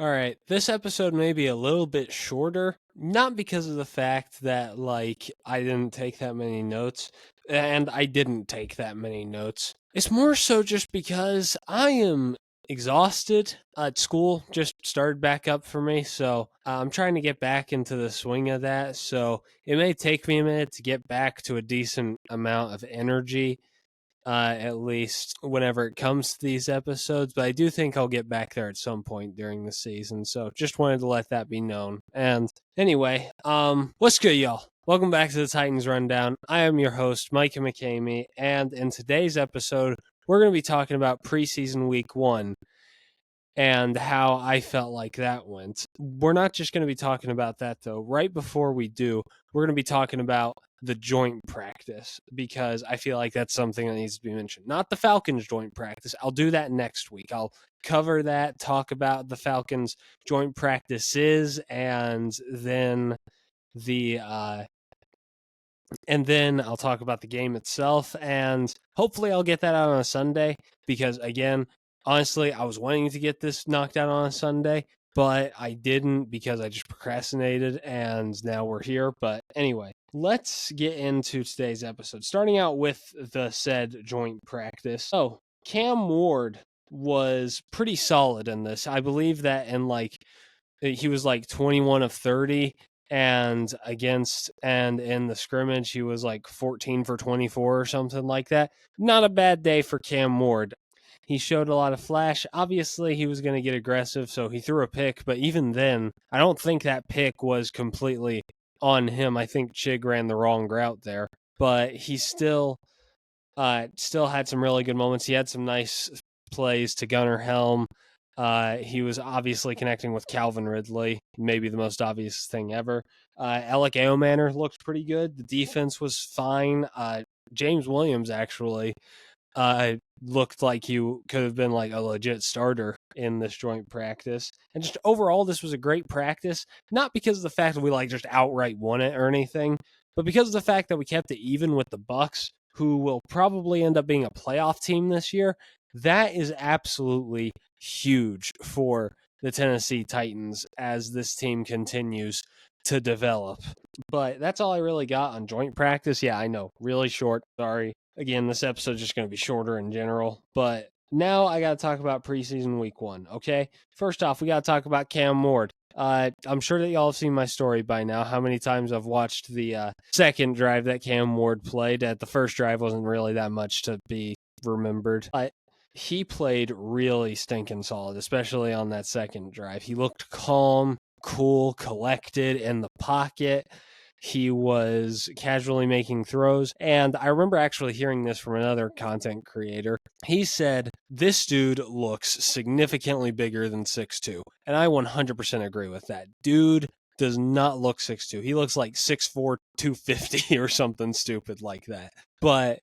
All right, this episode may be a little bit shorter, not because of the fact that, I didn't take that many notes, and I didn't take that many notes. It's more so just because I am exhausted. School just started back up for me, so I'm trying to get back into the swing of that, so it may take me a minute to get back to a decent amount of energy at least whenever it comes to these episodes, but I do think I'll get back there at some point during the season. So just wanted to let that be known. And anyway, what's good, y'all? Welcome back to the Titans Rundown. I am your host, Micah McCamey, and in today's episode, we're going to be talking about preseason week 1 and how I felt like that went. We're not just going to be talking about that, though. Right before we do, we're going to be talking about the joint practice because I feel like that's something that needs to be mentioned. Not the Falcons joint practice. I'll do that next week. I'll cover that, talk about the Falcons joint practices, and then the and then I'll talk about the game itself, and hopefully I'll get that out on a Sunday because, again, honestly, I was wanting to get this knocked out on a Sunday, but I didn't because I just procrastinated, and now we're here. But anyway, let's get into today's episode, starting out with the said joint practice. So, Cam Ward was pretty solid in this. I believe that he was 21 of 30, and in the scrimmage he was 14 for 24 or something like that. Not a bad day for Cam Ward. He showed a lot of flash. Obviously he was going to get aggressive, so he threw a pick, but even then I don't think that pick was completely on him. I think Chig ran the wrong route there, but he still had some really good moments. He had some nice plays to Gunnar Helm. He was obviously connecting with Calvin Ridley, maybe the most obvious thing ever. Alec Eomanor looked pretty good. The defense was fine. James Williams actually looked like he could have been a legit starter in this joint practice. And just overall, this was a great practice, not because of the fact that we just outright won it or anything, but because of the fact that we kept it even with the Bucks, who will probably end up being a playoff team this year. That is absolutely huge for the Tennessee Titans as this team continues to develop. But that's all I really got on joint practice. Yeah, I know, really short. Sorry. Again, this episode's just going to be shorter in general. But now I got to talk about preseason week 1, okay? First off, we got to talk about Cam Ward. I'm sure that y'all have seen my story by now, how many times I've watched the second drive that Cam Ward played. At the first drive wasn't really that much to be remembered. He played really stinking solid, especially on that second drive. He looked calm, cool, collected in the pocket. He was casually making throws. And I remember actually hearing this from another content creator. He said, this dude looks significantly bigger than 6'2". And I 100% agree with that. Dude does not look 6'2". He looks like 6'4", 250 or something stupid like that. But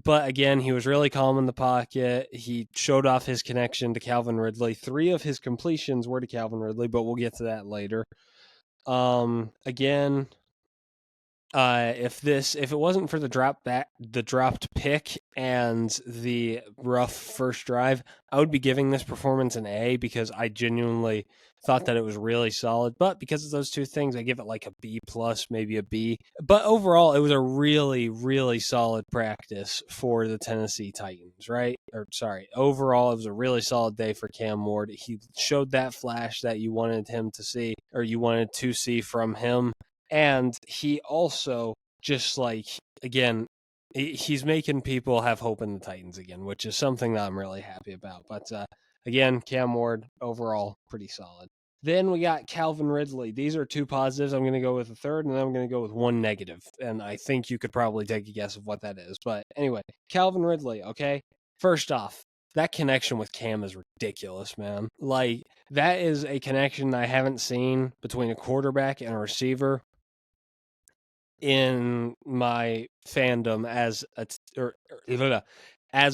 again, he was really calm in the pocket. He showed off his connection to Calvin Ridley. 3 of his completions were to Calvin Ridley, but we'll get to that later. Again, if it wasn't for the dropped pick and the rough first drive, I would be giving this performance an A because I genuinely thought that it was really solid. But because of those two things, I give it a B plus, maybe a B. But overall, it was a really, really solid practice for the Tennessee Titans, right? Overall, it was a really solid day for Cam Ward. He showed that flash that you wanted him to see, or you wanted to see from him. And he also again, he's making people have hope in the Titans again, which is something that I'm really happy about. But again, Cam Ward, overall, pretty solid. Then we got Calvin Ridley. These are 2 positives. I'm going to go with a third, and then I'm going to go with 1 negative. And I think you could probably take a guess of what that is. But anyway, Calvin Ridley, okay? First off, that connection with Cam is ridiculous, man. That is a connection I haven't seen between a quarterback and a receiver in my fandom as a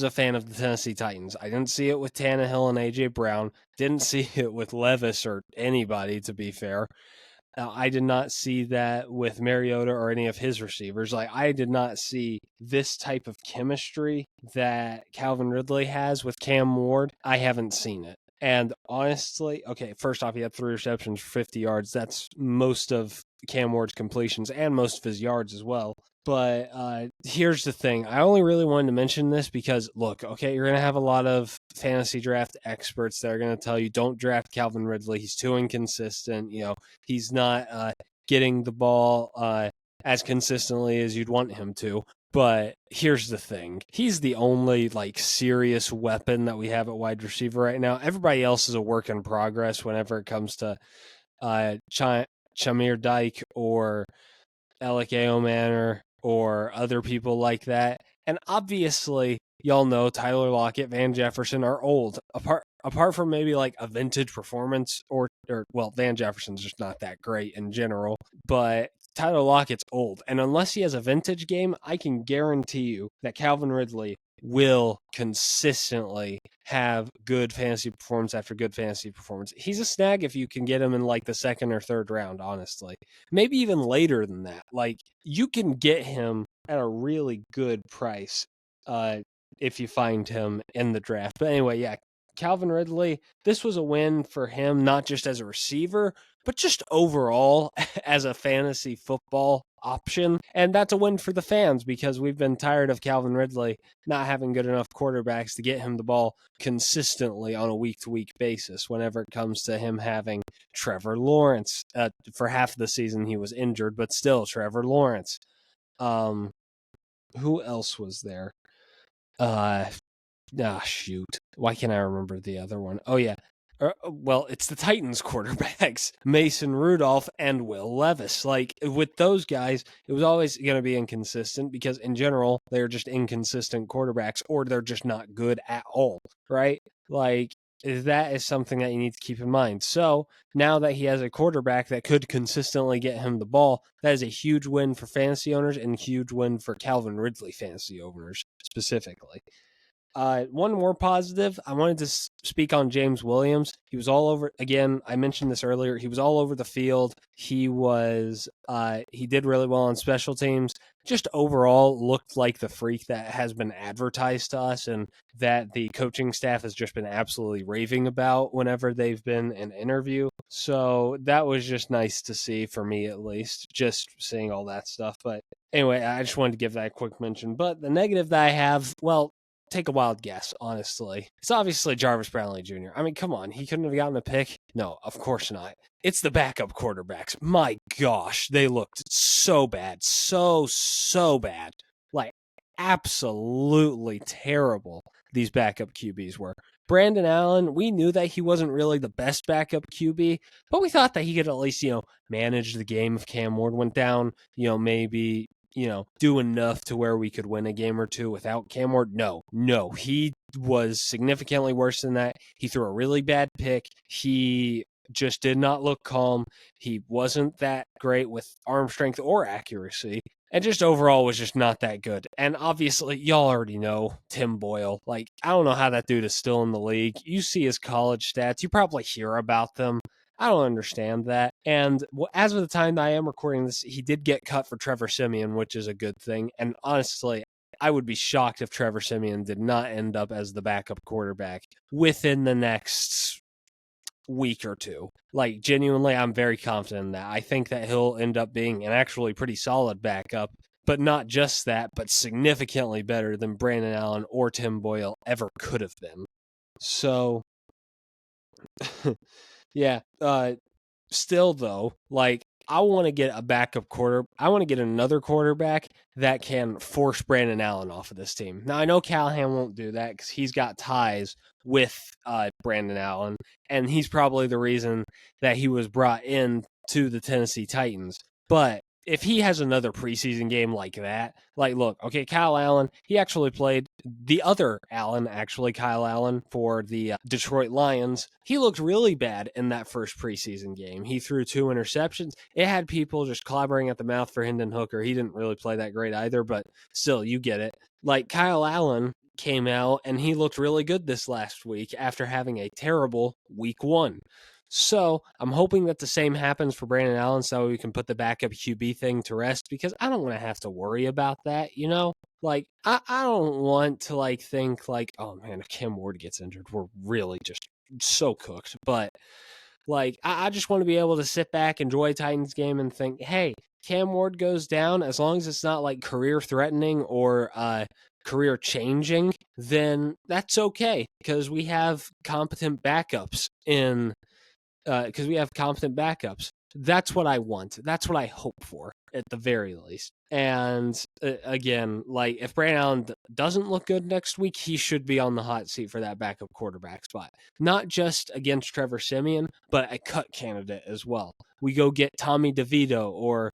fan of the Tennessee Titans. I didn't see it with Tannehill and AJ Brown. Didn't see it with Levis or anybody, to be fair. I did not see that with Mariota or any of his receivers. I did not see this type of chemistry that Calvin Ridley has with Cam Ward. I haven't seen it. And honestly, okay, first off, he had 3 receptions for 50 yards. That's most of Cam Ward's completions and most of his yards as well. But here's the thing. I only really wanted to mention this because, look, okay, you're going to have a lot of fantasy draft experts that are going to tell you don't draft Calvin Ridley. He's too inconsistent. He's not getting the ball as consistently as you'd want him to. But here's the thing. He's the only serious weapon that we have at wide receiver right now. Everybody else is a work in progress whenever it comes to Shamir Dyke or Alec Manor or other people like that. And obviously, y'all know Tyler Lockett, Van Jefferson are old. Apart from maybe a vintage performance or Van Jefferson's just not that great in general, but Tyler Lockett's old. And unless he has a vintage game, I can guarantee you that Calvin Ridley will consistently have good fantasy performance after good fantasy performance. He's a snag if you can get him in the second or third round, honestly. Maybe even later than that. You can get him at a really good price if you find him in the draft. But anyway, yeah, Calvin Ridley, this was a win for him, not just as a receiver, but just overall as a fantasy football option. And that's a win for the fans because we've been tired of Calvin Ridley not having good enough quarterbacks to get him the ball consistently on a week-to-week basis whenever it comes to him having Trevor Lawrence. For half of the season, he was injured, but still Trevor Lawrence. Who else was there? Shoot. Why can't I remember the other one? Oh, yeah. Well, it's the Titans quarterbacks, Mason Rudolph and Will Levis. With those guys, it was always going to be inconsistent because, in general, they're just inconsistent quarterbacks or they're just not good at all, right? That is something that you need to keep in mind. So, now that he has a quarterback that could consistently get him the ball, that is a huge win for fantasy owners and a huge win for Calvin Ridley fantasy owners specifically. One more positive, I wanted to speak on James Williams. He was all over, again, I mentioned this earlier, he was all over the field. He did really well on special teams. Just overall looked like the freak that has been advertised to us and that the coaching staff has just been absolutely raving about whenever they've been in interview. So that was just nice to see for me, at least, just seeing all that stuff. But anyway, I just wanted to give that a quick mention. But the negative that I have, well, take a wild guess, honestly. It's obviously Jarvis Brownlee Jr. I mean, come on. He couldn't have gotten a pick? No, of course not. It's the backup quarterbacks. My gosh, they looked so bad. So bad. Absolutely terrible these backup QBs were. Brandon Allen, we knew that he wasn't really the best backup QB, but we thought that he could at least, manage the game if Cam Ward went down, maybe do enough to where we could win a game or two without Cam Ward. No, he was significantly worse than that. He threw a really bad pick. He just did not look calm. He wasn't that great with arm strength or accuracy. And just overall was just not that good. And obviously, y'all already know Tim Boyle. I don't know how that dude is still in the league. You see his college stats. You probably hear about them. I don't understand that. And as of the time that I am recording this, he did get cut for Trevor Siemian, which is a good thing. And honestly, I would be shocked if Trevor Siemian did not end up as the backup quarterback within the next week or two. Genuinely, I'm very confident in that. I think that he'll end up being an actually pretty solid backup, but not just that, but significantly better than Brandon Allen or Tim Boyle ever could have been. So, yeah, still though, I want to get a backup I want to get another quarterback that can force Brandon Allen off of this team. Now I know Callahan won't do that because he's got ties with Brandon Allen, and he's probably the reason that he was brought in to the Tennessee Titans. But if he has another preseason game like that, look, okay, Kyle Allen, he actually played the other Allen, Kyle Allen for the Detroit Lions. He looked really bad in that first preseason game. He threw 2 interceptions. It had people just clobbering at the mouth for Hendon Hooker. He didn't really play that great either, but still, you get it. Kyle Allen came out and he looked really good this last week after having a terrible week 1. So I'm hoping that the same happens for Brandon Allen so we can put the backup QB thing to rest because I don't want to have to worry about that, I don't want to think oh man, if Cam Ward gets injured, we're really just so cooked. But like, I just want to be able to sit back, enjoy a Titans game, and think, hey, Cam Ward goes down, as long as it's not like career threatening or career changing, then that's okay because we have competent backups in because we have competent backups. That's what I want. That's what I hope for at the very least. And again, like if Brandon Allen doesn't look good next week, he should be on the hot seat for that backup quarterback spot. Not just against Trevor Siemian, but a cut candidate as well. We go get Tommy DeVito, or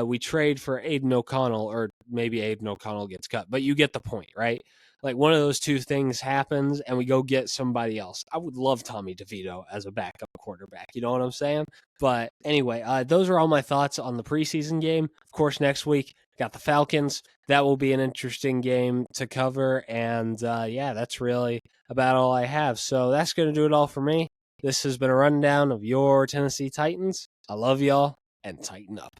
we trade for Aiden O'Connell, or maybe Aiden O'Connell gets cut. But you get the point, right? Like one of those two things happens and we go get somebody else. I would love Tommy DeVito as a backup quarterback. You know what I'm saying? But anyway, those are all my thoughts on the preseason game. Of course, next week, got the Falcons. That will be an interesting game to cover. And yeah, that's really about all I have. So that's going to do it all for me. This has been a rundown of your Tennessee Titans. I love y'all, and tighten up.